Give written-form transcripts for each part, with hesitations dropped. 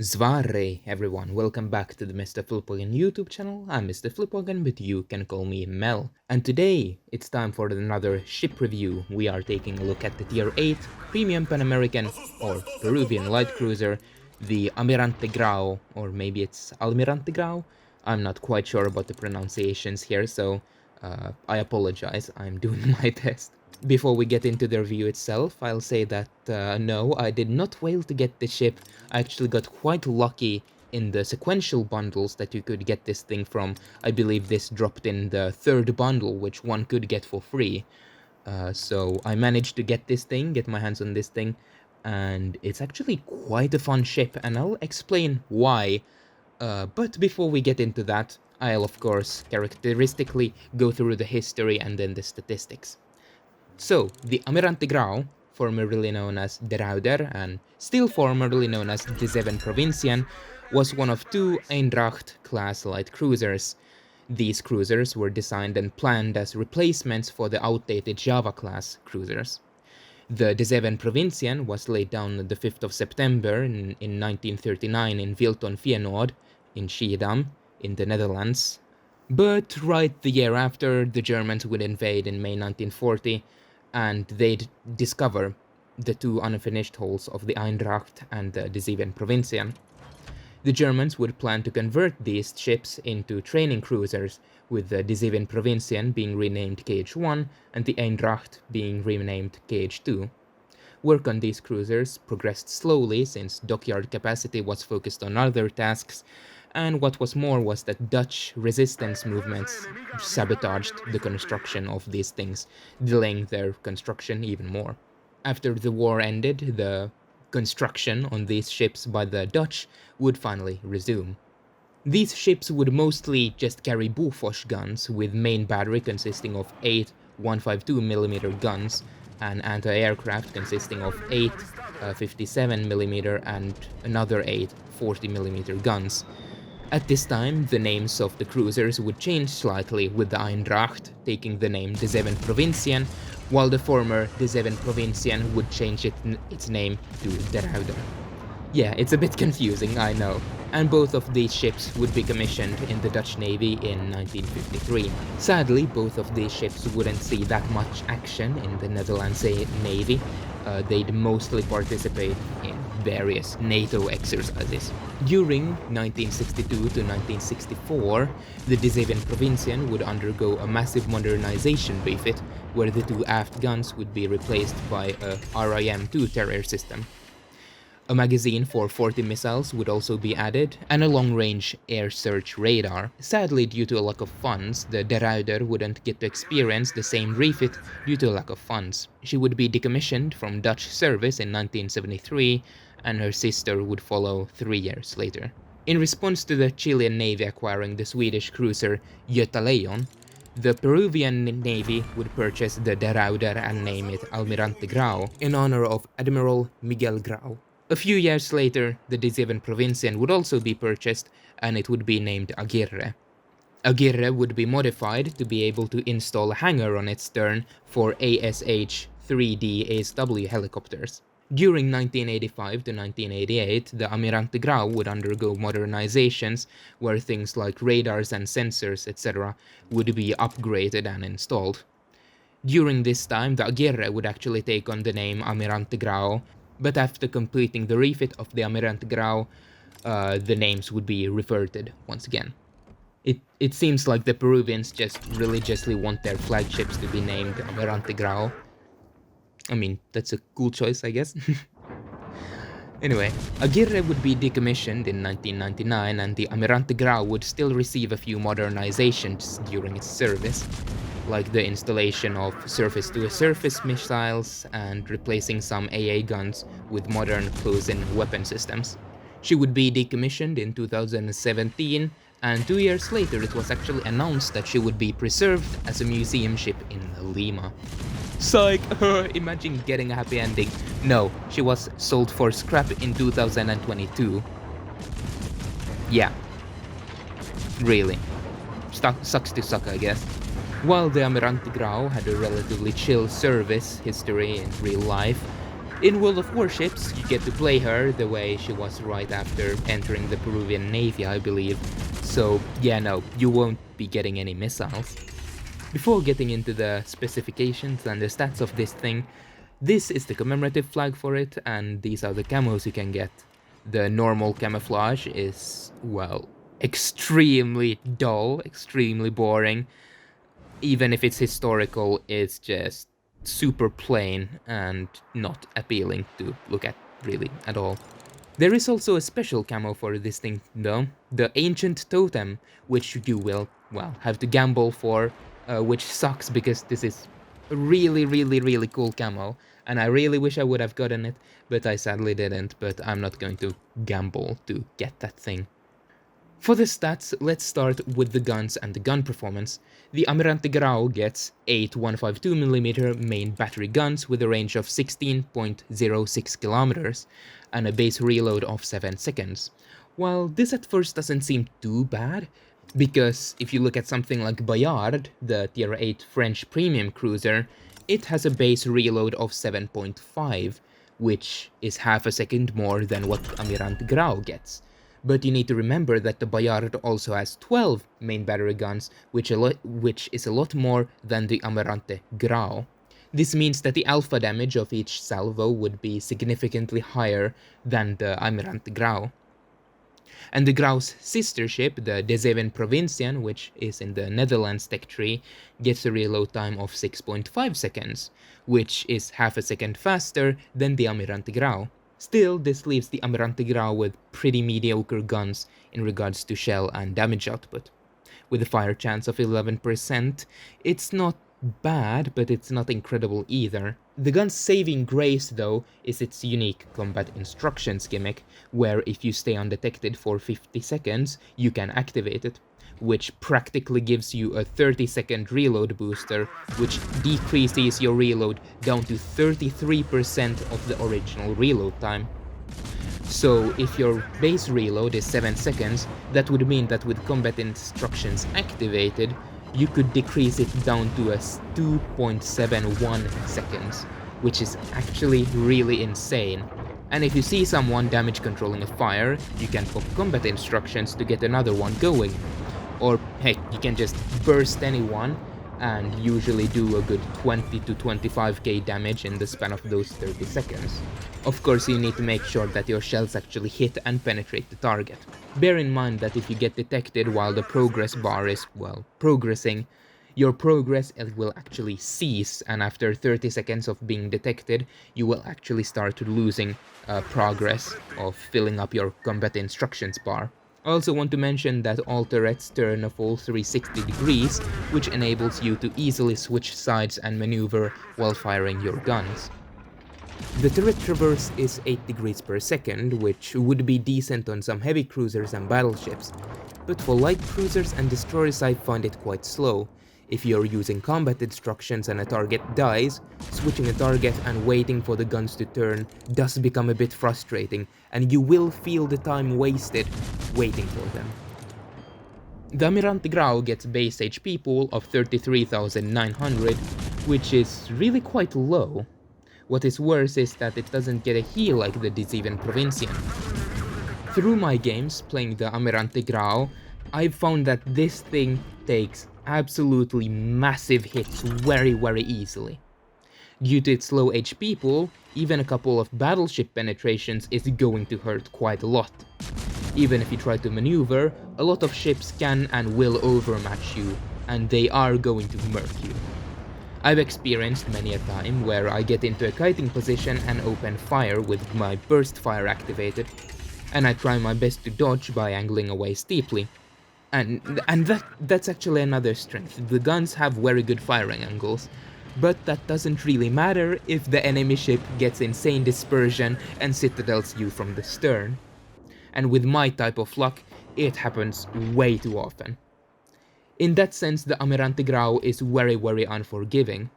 Zvarre everyone, welcome back to the Mr. Flipwagon YouTube channel. I'm Mr. Flipwagon, but you can call me Mel. And today, it's time for another ship review. We are taking a look at the Tier 8 Premium Pan American or Peruvian light cruiser, the Almirante Grau, or maybe it's Almirante Grau? I'm not quite sure about the pronunciations here, so I apologize, I'm doing my best. Before we get into the review itself, I'll say that no, I did not fail to get the ship. I actually got quite lucky in the sequential bundles that you could get this thing from. I believe this dropped in the third bundle, which one could get for free. So I managed to get this thing, get my hands on this thing, and it's actually quite a fun ship, and I'll explain why. But before we get into that, I'll of course characteristically go through the history and then the statistics. So, the Almirante Grau, formerly known as De Ruyter and still formerly known as the Zeven Provinciën, was one of two Eindracht-class light cruisers. These cruisers were designed and planned as replacements for the outdated Java-class cruisers. The De Zeven Provinciën was laid down on the 5th of September in 1939 in Wilton Feyenoord in Schiedam, in the Netherlands. But right the year after, the Germans would invade in May 1940, and they'd discover the two unfinished hulls of the Eindracht and the Zeven Provinciën. The Germans would plan to convert these ships into training cruisers, with the Zeven Provinciën being renamed KH-1 and the Eindracht being renamed KH-2. Work on these cruisers progressed slowly since dockyard capacity was focused on other tasks, and what was more was that Dutch resistance movements sabotaged the construction of these things, delaying their construction even more. After the war ended, the construction on these ships by the Dutch would finally resume. These ships would mostly just carry Bofors guns, with main battery consisting of 8 152mm guns, an anti-aircraft consisting of 8 57mm and another 8 40mm guns. At this time, the names of the cruisers would change slightly, with the Eindracht taking the name De Zeven Provinciën, while the former De Zeven Provinciën would change its name to De Ruyter. Yeah, it's a bit confusing, I know. And both of these ships would be commissioned in the Dutch Navy in 1953. Sadly, both of these ships wouldn't see that much action in the Netherlands Navy. They'd mostly participate in various NATO exercises. During 1962 to 1964, the De Zeven Provinciën would undergo a massive modernization refit, where the two aft guns would be replaced by a RIM-2 Terrier system. A magazine for 40 missiles would also be added, and a long-range air search radar. Sadly, due to a lack of funds, the De Ruyter wouldn't get to experience the same refit due to a lack of funds. She would be decommissioned from Dutch service in 1973, and her sister would follow 3 years later. In response to the Chilean Navy acquiring the Swedish cruiser Göta Lejon, the Peruvian Navy would purchase the De Ruyter and name it Almirante Grau in honor of Admiral Miguel Grau. A few years later, the Zeven Provinciën would also be purchased, and it would be named Aguirre. Aguirre would be modified to be able to install a hangar on its stern for ASH-3D ASW helicopters. During 1985 to 1988, the Almirante Grau would undergo modernizations, where things like radars and sensors, etc., would be upgraded and installed. During this time, the Aguirre would actually take on the name Almirante Grau, but after completing the refit of the Almirante Grau, the names would be reverted once again. It seems like the Peruvians just religiously want their flagships to be named Almirante Grau. I mean, that's a cool choice, I guess. Anyway, Aguirre would be decommissioned in 1999, and the Almirante Grau would still receive a few modernizations during its service, like the installation of surface-to-surface missiles and replacing some AA guns with modern close-in weapon systems. She would be decommissioned in 2017, and 2 years later it was actually announced that she would be preserved as a museum ship in Lima. Psych! Imagine getting a happy ending. No, she was sold for scrap in 2022. Yeah. Really. Sucks to suck, I guess. While the Almirante Grau had a relatively chill service history in real life, In World of Warships, you get to play her the way she was right after entering the Peruvian Navy, I believe. So yeah, no, you won't be getting any missiles. Before getting into the specifications and the stats of this thing, this is the commemorative flag for it, and these are the camos you can get. The normal camouflage is, well, extremely dull, extremely boring. Even if it's historical, it's just super plain and not appealing to look at really at all. There is also a special camo for this thing though, the Ancient Totem, which you will, well, have to gamble for, which sucks because this is a really cool camo, and I really wish I would have gotten it, but I sadly didn't, but I'm not going to gamble to get that thing. For the stats, let's start with the guns and the gun performance. The Almirante Grau gets 8 152mm main battery guns with a range of 16.06 kilometers and a base reload of 7 seconds. While this at first doesn't seem too bad, because if you look at something like Bayard, the Tier 8 French premium cruiser, it has a base reload of 7.5, which is half a second more than what Almirante Grau gets. But you need to remember that the Bayard also has 12 main battery guns, which is a lot more than the Almirante Grau. This means that the alpha damage of each salvo would be significantly higher than the Almirante Grau. And the Grau's sister ship, the Zeven Provinciën, which is in the Netherlands tech tree, gets a reload time of 6.5 seconds, which is half a second faster than the Almirante Grau. Still, this leaves the Almirante Grau with pretty mediocre guns in regards to shell and damage output. With a fire chance of 11%, it's not bad, but it's not incredible either. The gun's saving grace, though, is its unique combat instructions gimmick, where if you stay undetected for 50 seconds, you can activate it, which practically gives you a 30-second reload booster, which decreases your reload down to 33% of the original reload time. So if your base reload is 7 seconds, that would mean that with combat instructions activated, you could decrease it down to a 2.71 seconds, which is actually really insane. And if you see someone damage controlling a fire, you can pop combat instructions to get another one going. Or heck, you can just burst anyone and usually do a good 20 to 25k damage in the span of those 30 seconds. Of course, you need to make sure that your shells actually hit and penetrate the target. Bear in mind that if you get detected while the progress bar is, well, progressing, your progress will actually cease, and after 30 seconds of being detected, you will actually start losing progress of filling up your combat instructions bar. I also want to mention that all turrets turn a full 360 degrees, which enables you to easily switch sides and maneuver while firing your guns. The turret traverse is 8 degrees per second, which would be decent on some heavy cruisers and battleships, but for light cruisers and destroyers I find it quite slow. If you're using combat instructions and a target dies, switching a target and waiting for the guns to turn does become a bit frustrating, and you will feel the time wasted waiting for them. The Almirante Grau gets base HP pool of 33,900, which is really quite low. What is worse is that it doesn't get a heal like the Zeven Provinciën. Through my games playing the Almirante Grau, I've found that this thing takes absolutely massive hits very easily. Due to its low HP pool, even a couple of battleship penetrations is going to hurt quite a lot. Even if you try to maneuver, a lot of ships can and will overmatch you, and they are going to murk you. I've experienced many a time where I get into a kiting position and open fire with my burst fire activated, and I try my best to dodge by angling away steeply. And that's actually another strength. The guns have very good firing angles, but that doesn't really matter if the enemy ship gets insane dispersion and citadels you from the stern. And with my type of luck, it happens way too often. In that sense, the Almirante Grau is very unforgiving.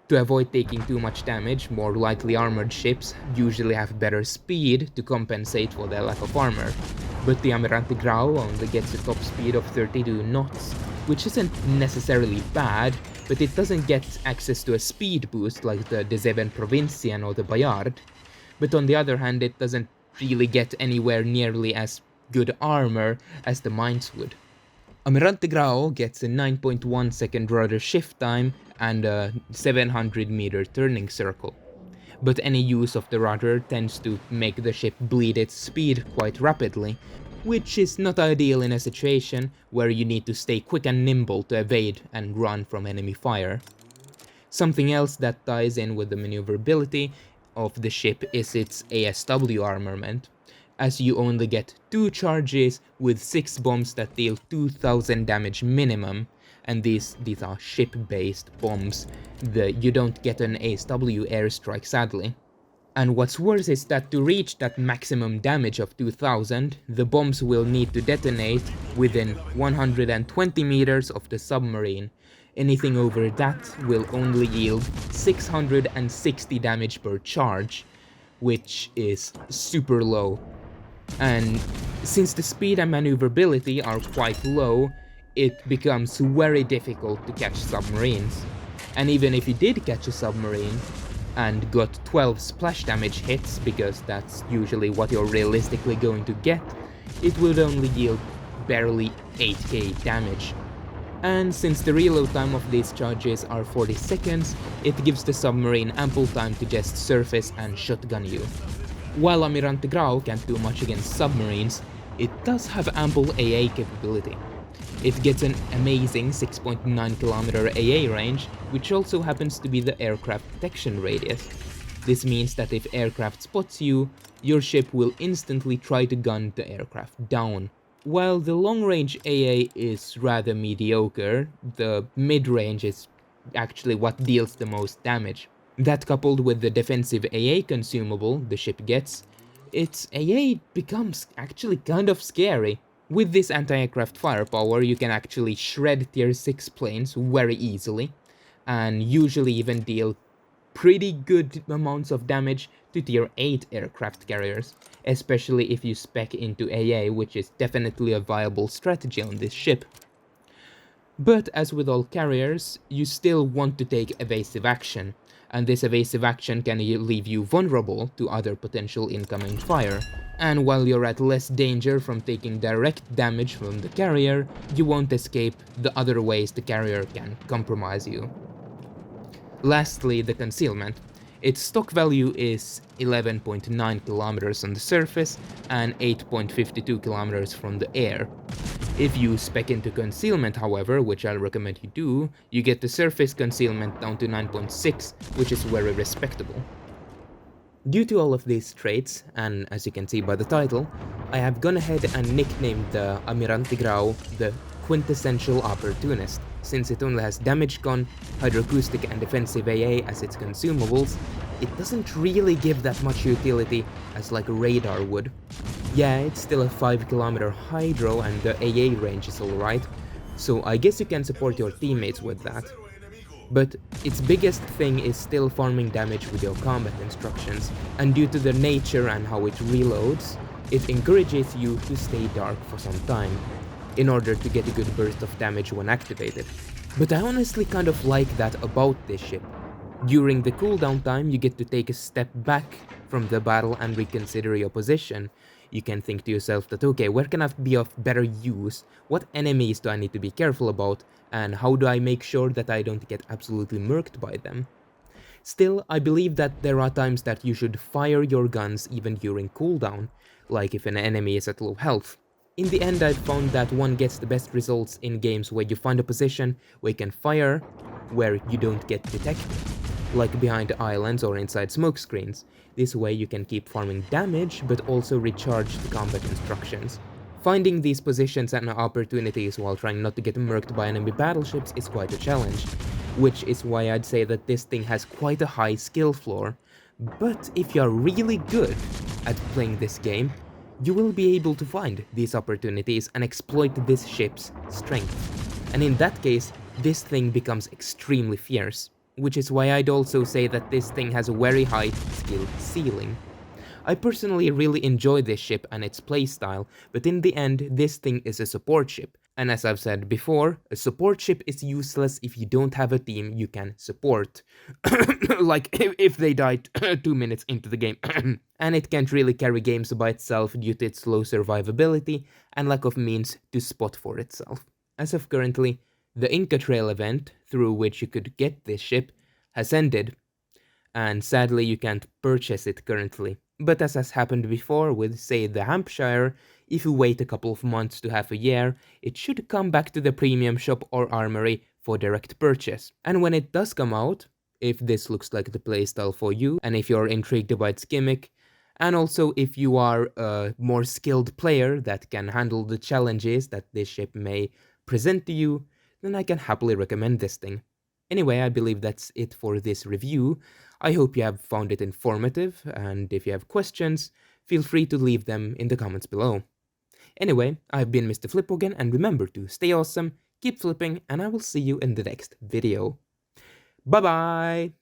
To avoid taking too much damage, more lightly armored ships usually have better speed to compensate for their lack of armor, but the Almirante Grau only gets a top speed of 32 knots, which isn't necessarily bad, but it doesn't get access to a speed boost like the Zeven Provinciën or the Bayard. But on the other hand, it doesn't really get anywhere nearly as good armor as the mines would. Almirante Grau gets a 9.1 second rudder shift time and a 700 meter turning circle. But any use of the rudder tends to make the ship bleed its speed quite rapidly, which is not ideal in a situation where you need to stay quick and nimble to evade and run from enemy fire. Something else that ties in with the maneuverability of the ship is its ASW armament, as you only get 2 charges with 6 bombs that deal 2000 damage minimum, and these are ship-based bombs. You don't get an ASW airstrike, sadly. And what's worse is that to reach that maximum damage of 2000, the bombs will need to detonate within 120 meters of the submarine. Anything over that will only yield 660 damage per charge, which is super low. And since the speed and maneuverability are quite low, it becomes very difficult to catch submarines. And even if you did catch a submarine and got 12 splash damage hits, because that's usually what you're realistically going to get, it would only yield barely 8k damage. And since the reload time of these charges are 40 seconds, it gives the submarine ample time to just surface and shotgun you. While Almirante Grau can't do much against submarines, it does have ample AA capability. It gets an amazing 6.9 km AA range, which also happens to be the aircraft detection radius. This means that if aircraft spots you, your ship will instantly try to gun the aircraft down. While the long-range AA is rather mediocre, the mid-range is actually what deals the most damage. That coupled with the defensive AA consumable the ship gets, its AA becomes actually kind of scary. With this anti-aircraft firepower, you can actually shred tier 6 planes very easily, and usually even deal pretty good amounts of damage to tier 8 aircraft carriers, especially if you spec into AA, which is definitely a viable strategy on this ship. But as with all carriers, you still want to take evasive action, and this evasive action can leave you vulnerable to other potential incoming fire. And while you're at less danger from taking direct damage from the carrier, you won't escape the other ways the carrier can compromise you. Lastly, the concealment. Its stock value is 11.9 km on the surface and 8.52 km from the air. If you spec into concealment, however, which I'll recommend you do, you get the surface concealment down to 9.6, which is very respectable. Due to all of these traits, and as you can see by the title, I have gone ahead and nicknamed the Almirante Grau the quintessential opportunist. Since it only has damage con, hydroacoustic and defensive AA as its consumables, it doesn't really give that much utility as like a radar would. Yeah, it's still a 5 km hydro and the AA range is alright, so I guess you can support your teammates with that. But its biggest thing is still farming damage with your combat instructions, and due to the nature and how it reloads, it encourages you to stay dark for some time, in order to get a good burst of damage when activated. But I honestly kind of like that about this ship. During the cooldown time, you get to take a step back from the battle and reconsider your position. You can think to yourself that, okay, where can I be of better use? What enemies do I need to be careful about? And how do I make sure that I don't get absolutely murked by them? Still, I believe that there are times that you should fire your guns even during cooldown, like if an enemy is at low health. In the end, I've found that one gets the best results in games where you find a position where you can fire where you don't get detected, like behind islands or inside smoke screens. This way you can keep farming damage but also recharge the combat instructions. Finding these positions and opportunities while trying not to get murked by enemy battleships is quite a challenge, which is why I'd say that this thing has quite a high skill floor. But if you're really good at playing this game, you will be able to find these opportunities and exploit this ship's strength. And in that case, this thing becomes extremely fierce, which is why I'd also say that this thing has a very high skill ceiling. I personally really enjoy this ship and its playstyle, but in the end, this thing is a support ship, And as I've said before, a support ship is useless if you don't have a team you can support. Like if they died 2 minutes into the game. And it can't really carry games by itself due to its low survivability and lack of means to spot for itself. As of currently, the Inca Trail event, through which you could get this ship, has ended, and sadly you can't purchase it currently. But as has happened before with, say, the Hampshire, if you wait a couple of months to half a year, it should come back to the premium shop or armory for direct purchase. And when it does come out, if this looks like the playstyle for you, and if you're intrigued by its gimmick, and also if you are a more skilled player that can handle the challenges that this ship may present to you, then I can happily recommend this thing. Anyway, I believe that's it for this review. I hope you have found it informative, and if you have questions, feel free to leave them in the comments below. Anyway, I've been Mr. Flippogan, and remember to stay awesome, keep flipping, and I will see you in the next video. Bye bye!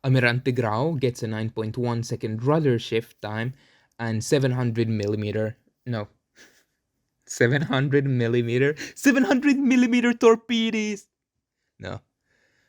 Almirante Grau gets a 9.1 second rudder shift time and 700 millimeter torpedoes. No.